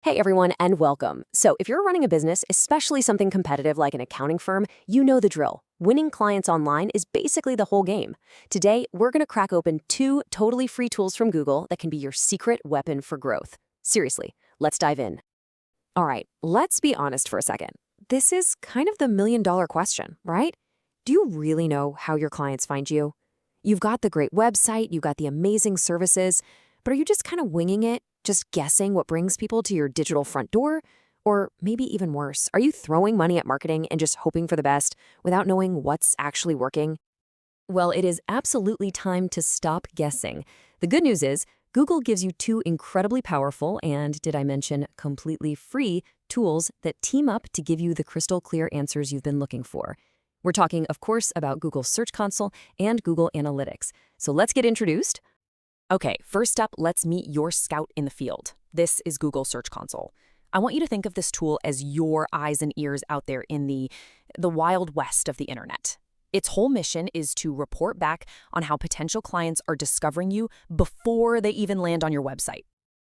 Hey everyone, and welcome. So, if you're running a business, especially something competitive like an accounting firm, you know the drill. Winning clients online is basically the whole game. Today, we're going to crack open 2 totally free tools from Google that can be your secret weapon for growth. Seriously, let's dive in. All right, let's be honest for a second. This is kind of the million-dollar question, right? Do you really know how your clients find you? You've got the great website, you've got the amazing services, but are you just kind of winging it? Just guessing what brings people to your digital front door? Or maybe even worse, are you throwing money at marketing and just hoping for the best without knowing what's actually working? Well, it is absolutely time to stop guessing. The good news is, Google gives you 2 incredibly powerful and, did I mention, completely free tools that team up to give you the crystal clear answers you've been looking for. We're talking, of course, about Google Search Console and Google Analytics. So let's get introduced. Okay, first up, let's meet your scout in the field. This is Google Search Console. I want you to think of this tool as your eyes and ears out there in the wild west of the internet. Its whole mission is to report back on how potential clients are discovering you before they even land on your website.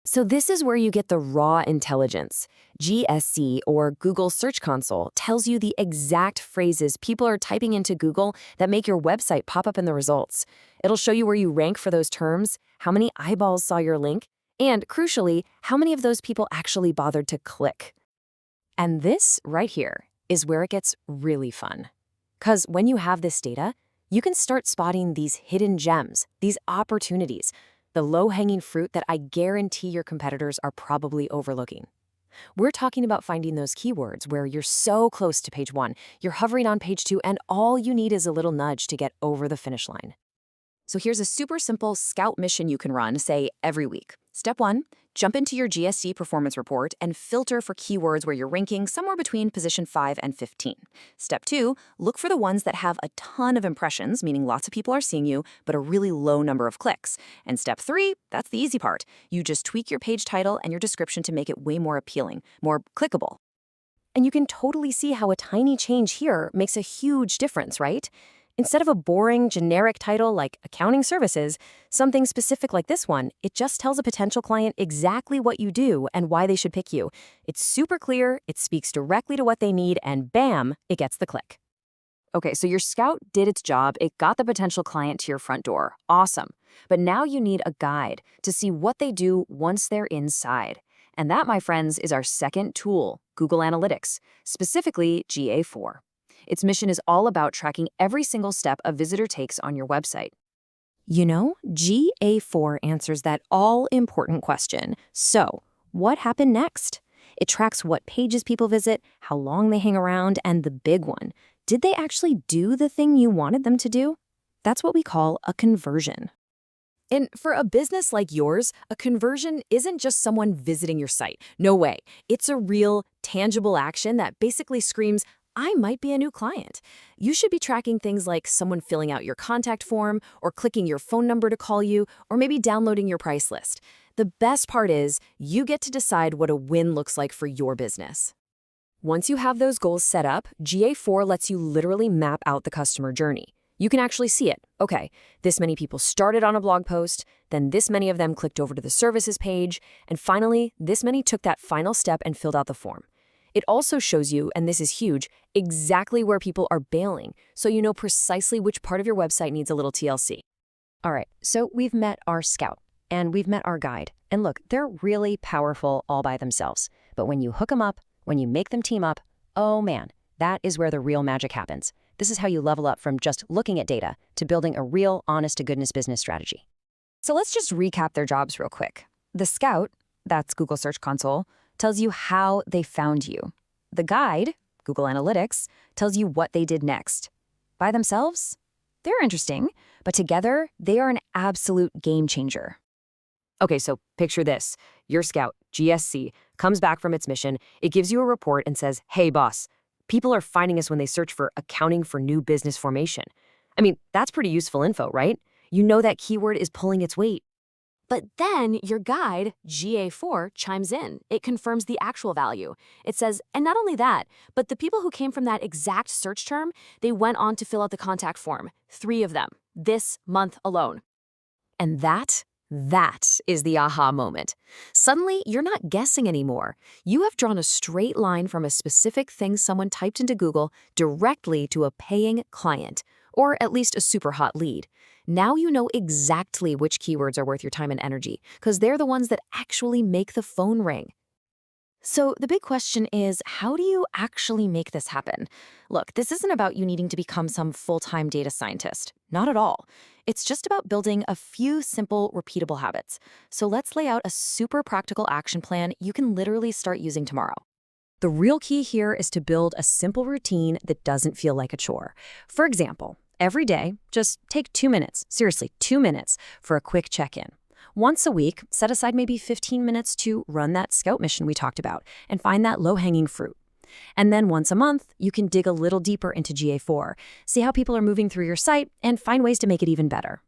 So this is where you get the raw intelligence. GSC, or Google Search Console, tells you the exact phrases people are typing into Google that make your website pop up in the results. It'll show you where you rank for those terms, how many eyeballs saw your link, and, crucially, how many of those people actually bothered to click. And this, right here, is where it gets really fun. Because when you have this data, you can start spotting these hidden gems, these opportunities, the low-hanging fruit that I guarantee your competitors are probably overlooking. We're talking about finding those keywords where you're so close to page 1, you're hovering on page 2, and all you need is a little nudge to get over the finish line. So here's a super simple scout mission you can run, say, every week. Step 1, jump into your GSC performance report and filter for keywords where you're ranking somewhere between position 5 and 15. Step 2, look for the ones that have a ton of impressions, meaning lots of people are seeing you, but a really low number of clicks. And step 3, that's the easy part. You just tweak your page title and your description to make it way more appealing, more clickable. And you can totally see how a tiny change here makes a huge difference, right? Instead of a boring, generic title like accounting services, something specific like this one, it just tells a potential client exactly what you do and why they should pick you. It's super clear, it speaks directly to what they need, and bam, it gets the click. Okay, so your scout did its job. It got the potential client to your front door. Awesome. But now you need a guide to see what they do once they're inside. And that, my friends, is our second tool, Google Analytics, specifically GA4. Its mission is all about tracking every single step a visitor takes on your website. You know, GA4 answers that all-important question. So, what happened next? It tracks what pages people visit, how long they hang around, and the big one, did they actually do the thing you wanted them to do? That's what we call a conversion. And for a business like yours, a conversion isn't just someone visiting your site. No way. It's a real, tangible action that basically screams, I might be a new client. You should be tracking things like someone filling out your contact form, or clicking your phone number to call you, or maybe downloading your price list. The best part is, you get to decide what a win looks like for your business. Once you have those goals set up, GA4 lets you literally map out the customer journey. You can actually see it. Okay, this many people started on a blog post, then this many of them clicked over to the services page, and finally, this many took that final step and filled out the form. It also shows you, and this is huge, exactly where people are bailing, so you know precisely which part of your website needs a little TLC. All right, so we've met our scout, and we've met our guide. And look, they're really powerful all by themselves. But when you hook them up, when you make them team up, oh man, that is where the real magic happens. This is how you level up from just looking at data to building a real, honest-to-goodness business strategy. So let's just recap their jobs real quick. The scout, that's Google Search Console, tells you how they found you. The guide, Google Analytics, tells you what they did next. By themselves, they're interesting, but together, they are an absolute game changer. Okay, so picture this. Your scout, GSC, comes back from its mission. It gives you a report and says, hey, boss, people are finding us when they search for accounting for new business formation. I mean, that's pretty useful info, right? You know that keyword is pulling its weight. But then your guide, GA4, chimes in. It confirms the actual value. It says, and not only that, but the people who came from that exact search term, they went on to fill out the contact form. 3 of them, this month alone. And That is the aha moment. Suddenly, you're not guessing anymore. You have drawn a straight line from a specific thing someone typed into Google directly to a paying client, or at least a super hot lead. Now you know exactly which keywords are worth your time and energy, because they're the ones that actually make the phone ring. So the big question is, how do you actually make this happen? Look, this isn't about you needing to become some full-time data scientist. Not at all. It's just about building a few simple, repeatable habits. So let's lay out a super practical action plan you can literally start using tomorrow. The real key here is to build a simple routine that doesn't feel like a chore. For example, every day, just take 2 minutes, seriously, 2 minutes, for a quick check-in. Once a week, set aside maybe 15 minutes to run that scout mission we talked about and find that low-hanging fruit. And then once a month, you can dig a little deeper into GA4, see how people are moving through your site, and find ways to make it even better.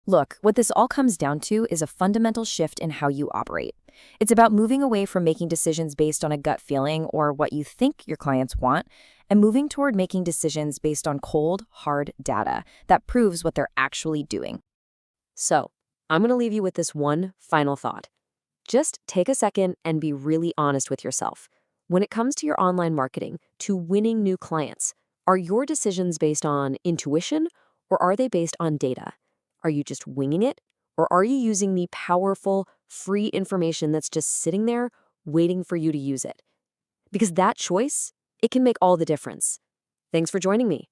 Look, what this all comes down to is a fundamental shift in how you operate. It's about moving away from making decisions based on a gut feeling or what you think your clients want, and moving toward making decisions based on cold, hard data that proves what they're actually doing. So, I'm going to leave you with this one final thought. Just take a second and be really honest with yourself. When it comes to your online marketing, to winning new clients, are your decisions based on intuition or are they based on data? Are you just winging it, or are you using the powerful, free information that's just sitting there waiting for you to use it? Because that choice, it can make all the difference. Thanks for joining me.